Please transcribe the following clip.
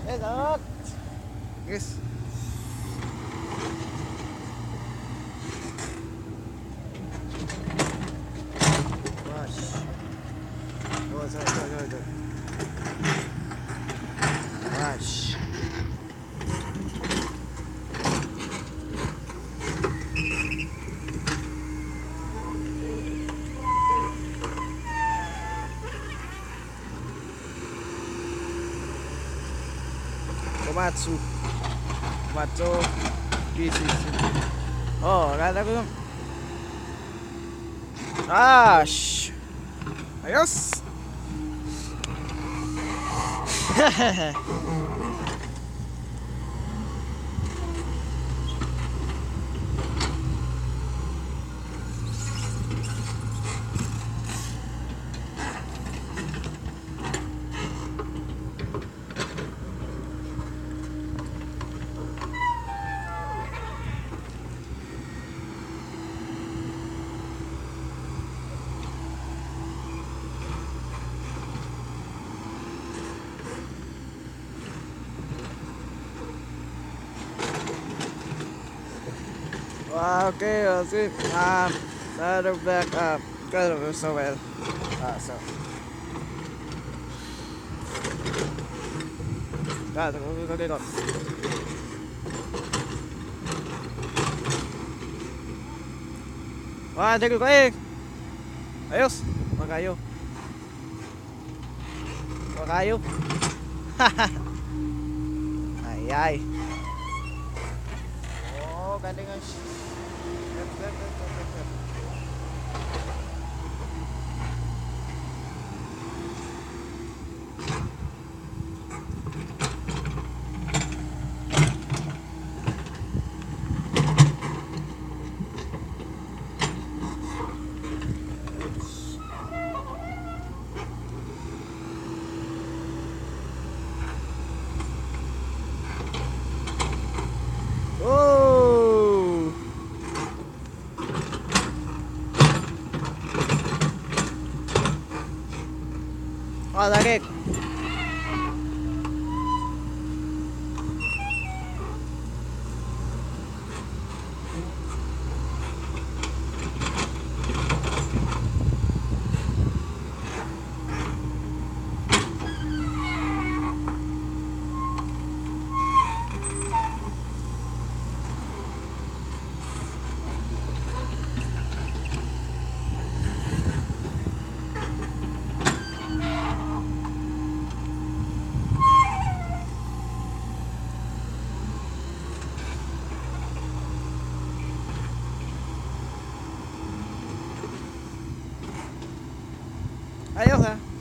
Enak. Guys. Mas. Oh, sorry. Mas. Komatsu. Komatsu. Isi. Oh, kata ko yung... Ash! Ayos! Wow, okay, that's it. Now back up. Got it so well. So. Go. Wah, take ko eh. Ayos. Magayo. Ay. Oh, galing ang Oh! Oh, sakit. Ayos ha.